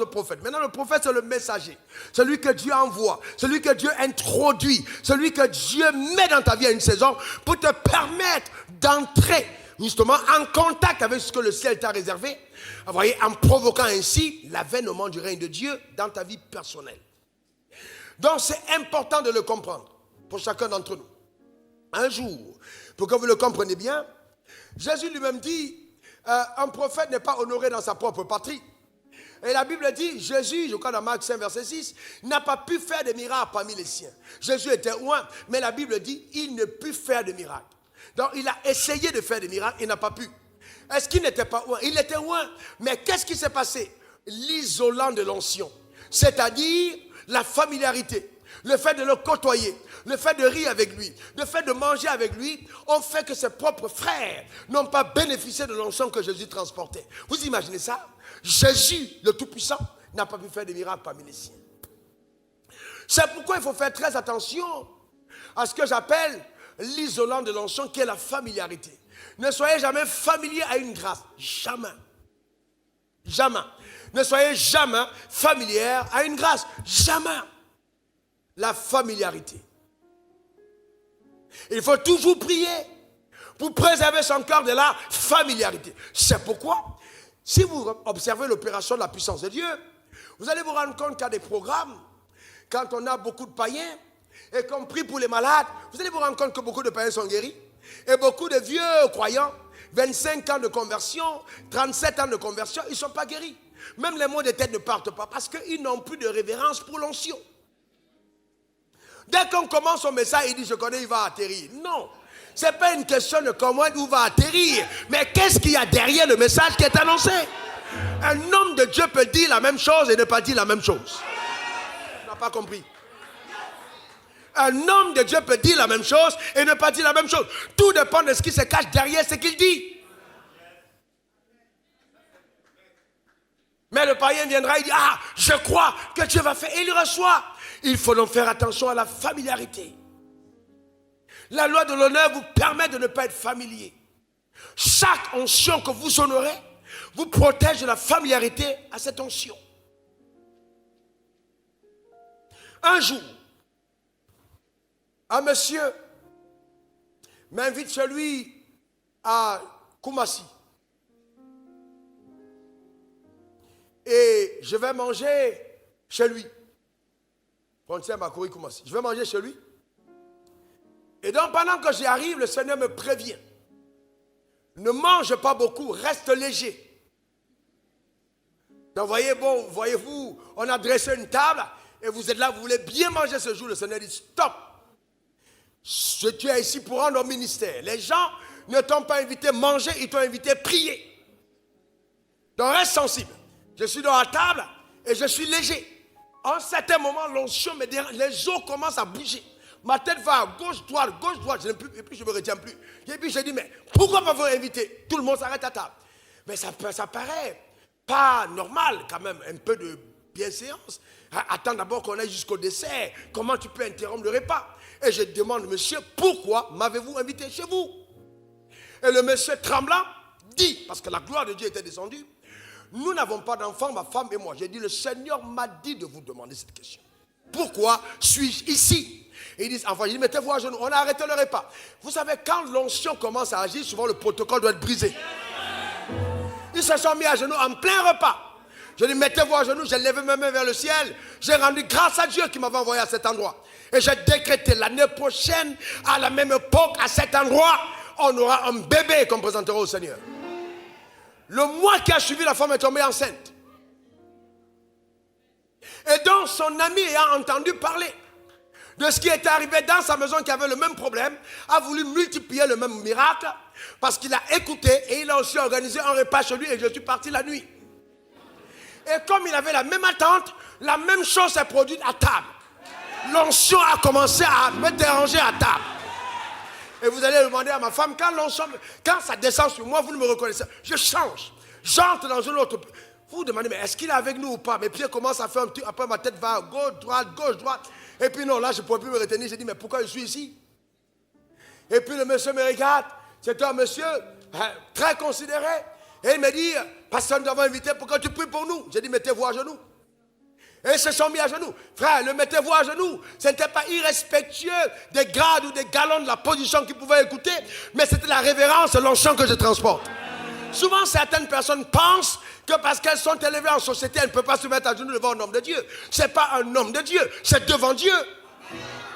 le prophète. Maintenant, le prophète, c'est le messager. Celui que Dieu envoie, celui que Dieu introduit, celui que Dieu met dans ta vie à une saison pour te permettre d'entrer justement en contact avec ce que le ciel t'a réservé. Vous voyez, en provoquant ainsi l'avènement du règne de Dieu dans ta vie personnelle. Donc, c'est important de le comprendre pour chacun d'entre nous. Un jour, pour que vous le compreniez bien, Jésus lui-même dit, un prophète n'est pas honoré dans sa propre patrie. Et la Bible dit, Jésus, je crois dans Marc 5, verset 6, n'a pas pu faire de miracles parmi les siens. Jésus était loin, mais la Bible dit, il ne put faire de miracles. Donc, il a essayé de faire des miracles, il n'a pas pu. Est-ce qu'il n'était pas loin? Il était loin. Mais qu'est-ce qui s'est passé? L'isolant de l'onction, c'est-à-dire la familiarité, le fait de le côtoyer, le fait de rire avec lui, le fait de manger avec lui, ont fait que ses propres frères n'ont pas bénéficié de l'onction que Jésus transportait. Vous imaginez ça? Jésus, le Tout-Puissant, n'a pas pu faire des miracles parmi les siens. C'est pourquoi il faut faire très attention à ce que j'appelle l'isolant de l'onction, qui est la familiarité. Ne soyez jamais familier à une grâce. Jamais. Jamais. Ne soyez jamais familière à une grâce. Jamais. La familiarité. Il faut toujours prier pour préserver son cœur de la familiarité. C'est pourquoi, si vous observez l'opération de la puissance de Dieu, vous allez vous rendre compte qu'il y a des programmes, quand on a beaucoup de païens, et qu'on prie pour les malades, vous allez vous rendre compte que beaucoup de païens sont guéris, et beaucoup de vieux croyants, 25 ans de conversion, 37 ans de conversion, ils ne sont pas guéris. Même les maux de tête ne partent pas, parce qu'ils n'ont plus de révérence pour l'onction. Dès qu'on commence son message, il dit, je connais, il va atterrir. Non, ce n'est pas une question de comment il va atterrir, mais qu'est-ce qu'il y a derrière le message qui est annoncé? Un homme de Dieu peut dire la même chose et ne pas dire la même chose. On n'a pas compris. Un homme de Dieu peut dire la même chose et ne pas dire la même chose. Tout dépend de ce qui se cache derrière ce qu'il dit. Mais le païen viendra et dit, ah, je crois que Dieu va faire. Et il reçoit. Il faut donc faire attention à la familiarité. La loi de l'honneur vous permet de ne pas être familier. Chaque onction que vous honorez vous protège de la familiarité à cette onction. Un jour, un monsieur m'invite chez lui à Koumassi. Et je vais manger chez lui. Frontière Makori Koumassi. Je vais manger chez lui. Et donc pendant que j'y arrive, le Seigneur me prévient. Ne mange pas beaucoup, reste léger. Donc voyez-vous, on a dressé une table et vous êtes là, vous voulez bien manger ce jour. Le Seigneur dit stop. Tu es ici pour rendre au ministère. Les gens ne t'ont pas invité manger, ils t'ont invité prier. Donc reste sensible. Je suis dans la table et je suis léger. À un certain moment, l'onction me dérange, les os commencent à bouger. Ma tête va à gauche, droite, et puis je ne me retiens plus. Et puis je dis, mais pourquoi pas vous inviter? Tout le monde s'arrête à table. Mais ça paraît pas normal quand même, un peu de bienséance. Attends d'abord qu'on aille jusqu'au dessert. Comment tu peux interrompre le repas? Et je demande, monsieur, pourquoi m'avez-vous invité chez vous? Et le monsieur tremblant dit, parce que la gloire de Dieu était descendue, nous n'avons pas d'enfants, ma femme et moi. J'ai dit, le Seigneur m'a dit de vous demander cette question. Pourquoi suis-je ici? Et ils disent, enfin, il dit, mettez-vous à genoux. On a arrêté le repas. Vous savez, quand l'onction commence à agir, souvent le protocole doit être brisé. Ils se sont mis à genoux en plein repas. Je dis, mettez-vous à genoux. J'ai levé mes mains vers le ciel. J'ai rendu grâce à Dieu qui m'avait envoyé à cet endroit. Et j'ai décrété l'année prochaine, à la même époque, à cet endroit, on aura un bébé qu'on présentera au Seigneur. Le mois qui a suivi, la femme est tombée enceinte. Et donc, son ami ayant entendu parler de ce qui était arrivé dans sa maison, qui avait le même problème, a voulu multiplier le même miracle, parce qu'il a écouté et il a aussi organisé un repas chez lui et je suis parti la nuit. Et comme il avait la même attente, la même chose s'est produite à table. L'onction a commencé à me déranger à table. Et vous allez demander à ma femme, quand ça descend sur moi, vous ne me reconnaissez pas. Je change. J'entre dans une autre. Vous vous demandez, mais est-ce qu'il est avec nous ou pas? Mes pieds commencent à faire un petit. Après, ma tête va à gauche, droite. Et puis non, là, je ne pouvais plus me retenir. J'ai dit, mais pourquoi je suis ici? Et puis le monsieur me regarde. C'était un monsieur très considéré. Et il me dit, pasteur, nous t'avons invité pour que tu pries pour nous. J'ai dit, mettez-vous à genoux. Et ils se sont mis à genoux. Frère, le mettez-vous à genoux. Ce n'était pas irrespectueux des grades ou des galons de la position qu'ils pouvaient écouter, mais c'était la révérence et l'onction que je transporte. Souvent, certaines personnes pensent que parce qu'elles sont élevées en société, elles ne peuvent pas se mettre à genoux devant un homme de Dieu. Ce n'est pas un homme de Dieu, c'est devant Dieu.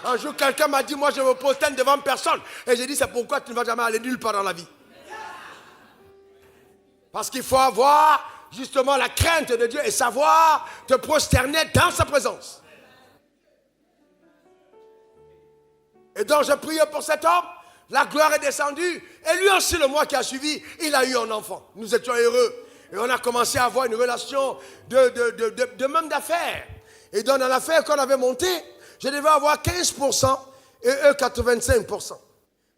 Un jour, quelqu'un m'a dit, moi je me prosterne devant personne. Et j'ai dit, c'est pourquoi tu ne vas jamais aller nulle part dans la vie. Parce qu'il faut avoir justement la crainte de Dieu et savoir te prosterner dans sa présence. Et donc je priais pour cet homme, la gloire est descendue, et lui aussi le mois qui a suivi, il a eu un enfant. Nous étions heureux, et on a commencé à avoir une relation de même d'affaires. Et donc dans l'affaire qu'on avait montée, je devais avoir 15% et eux 85%.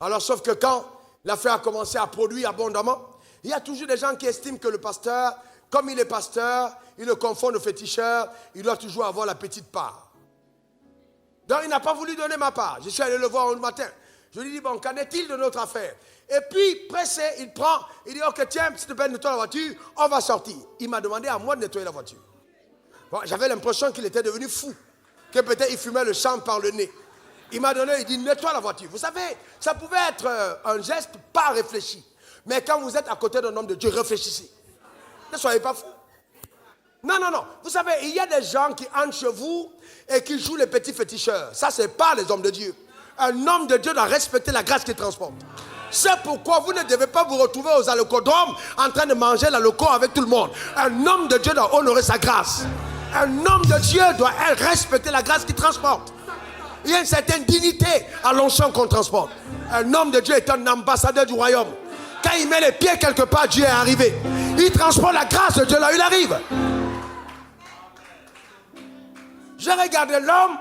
Alors sauf que quand l'affaire a commencé à produire abondamment, il y a toujours des gens qui estiment que le pasteur, comme il est pasteur, il le confond au féticheur, il doit toujours avoir la petite part. Donc il n'a pas voulu donner ma part. Je suis allé le voir un matin. Je lui dis, bon, qu'en est-il de notre affaire? Et puis, pressé, il prend, il dit, ok, tiens, s'il te plaît, nettoie la voiture, on va sortir. Il m'a demandé à moi de nettoyer la voiture. Bon, j'avais l'impression qu'il était devenu fou, que peut-être il fumait le champ par le nez. Il m'a donné, il dit, nettoie la voiture. Vous savez, ça pouvait être un geste pas réfléchi. Mais quand vous êtes à côté d'un homme de Dieu, réfléchissez. Ne soyez pas fous. Non, non, non. Vous savez, il y a des gens qui entrent chez vous et qui jouent les petits féticheurs. Ça, ce n'est pas les hommes de Dieu. Un homme de Dieu doit respecter la grâce qu'il transporte. C'est pourquoi vous ne devez pas vous retrouver aux alocodromes en train de manger l'aloco avec tout le monde. Un homme de Dieu doit honorer sa grâce. Un homme de Dieu doit respecter la grâce qu'il transporte. Il y a une certaine dignité à l'onction qu'on transporte. Un homme de Dieu est un ambassadeur du royaume. Quand il met les pieds quelque part, Dieu est arrivé. Il transporte la grâce de Dieu là où il arrive. J'ai regardé l'homme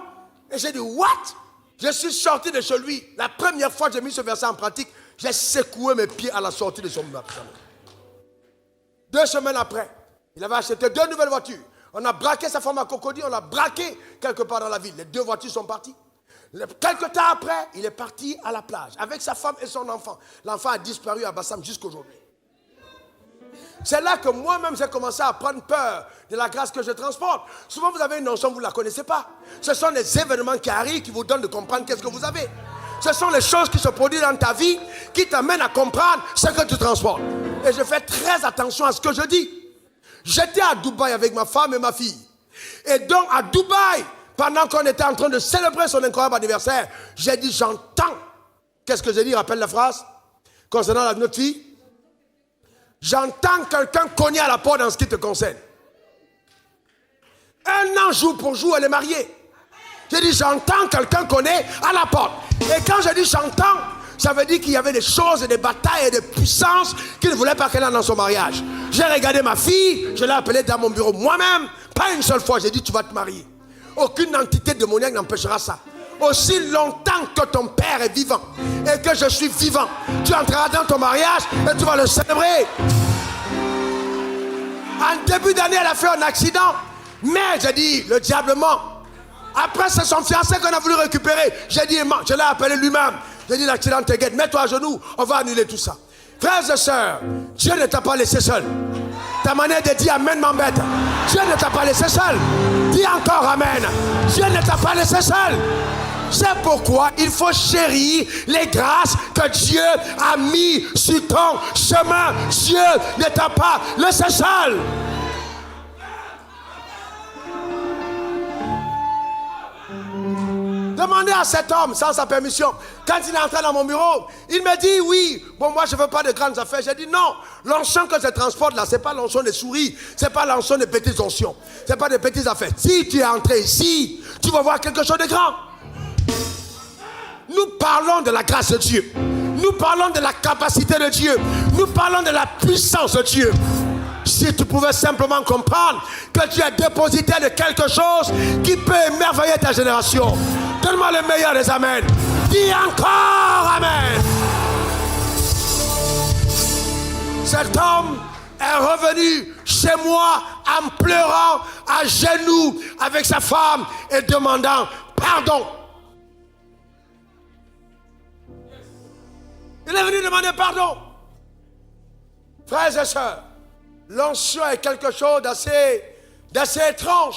et j'ai dit, what? Je suis sorti de chez lui. La première fois que j'ai mis ce verset en pratique, j'ai secoué mes pieds à la sortie de son magasin. 2 semaines après, il avait acheté 2 nouvelles voitures. On a braqué sa femme à Cocody, on l'a braqué quelque part dans la ville. Les 2 voitures sont parties. Quelque temps après, il est parti à la plage avec sa femme et son enfant. L'enfant a disparu à Bassam jusqu'aujourd'hui. C'est là que moi-même j'ai commencé à prendre peur de la grâce que je transporte. Souvent vous avez une notion, vous ne la connaissez pas. Ce sont les événements qui arrivent qui vous donnent de comprendre qu'est-ce que vous avez. Ce sont les choses qui se produisent dans ta vie qui t'amènent à comprendre ce que tu transportes. Et je fais très attention à ce que je dis. J'étais à Dubaï avec ma femme et ma fille. Et donc à Dubaï, pendant qu'on était en train de célébrer son incroyable anniversaire, j'ai dit j'entends. Qu'est-ce que j'ai dit? Rappelle la phrase concernant notre fille. J'entends quelqu'un cogner à la porte en ce qui te concerne. 1 an jour pour jour, elle est mariée. J'ai dit j'entends quelqu'un cogner à la porte. Et quand je dis j'entends, ça veut dire qu'il y avait des choses et des batailles et des puissances qu'il ne voulait pas qu'elle ait dans son mariage. J'ai regardé ma fille, je l'ai appelée dans mon bureau moi-même, pas une seule fois, j'ai dit tu vas te marier. Aucune entité démoniaque n'empêchera ça. Aussi longtemps que ton père est vivant et que je suis vivant, tu entreras dans ton mariage et tu vas le célébrer. En début d'année, elle a fait un accident, mais j'ai dit, le diable ment. Après, c'est son fiancé qu'on a voulu récupérer. J'ai dit, je l'ai appelé lui-même. J'ai dit, l'accident te guette, mets-toi à genoux, on va annuler tout ça. Frères et sœurs, Dieu ne t'a pas laissé seul. Ta manière de dire amen m'embête. Dieu ne t'a pas laissé seul. Dis encore amen. Dieu ne t'a pas laissé seul. C'est pourquoi il faut chérir les grâces que Dieu a mis sur ton chemin. Dieu ne t'a pas laissé seul. Demandez à cet homme, sans sa permission, quand il est entré dans mon bureau, il me dit oui, bon moi je ne veux pas de grandes affaires. J'ai dit non, l'onction que je transporte là, ce n'est pas l'onction des souris, ce n'est pas l'onction des petites onctions, ce n'est pas des petites affaires. Si tu es entré ici, tu vas voir quelque chose de grand. Nous parlons de la grâce de Dieu, nous parlons de la capacité de Dieu, nous parlons de la puissance de Dieu. Si tu pouvais simplement comprendre que tu es dépositaire de quelque chose qui peut émerveiller ta génération. Donne-moi le meilleur des amens. Dis encore amen. Cet homme est revenu chez moi en pleurant à genoux avec sa femme et demandant pardon. Il est venu demander pardon. Frères et sœurs, l'onction est quelque chose d'assez étrange.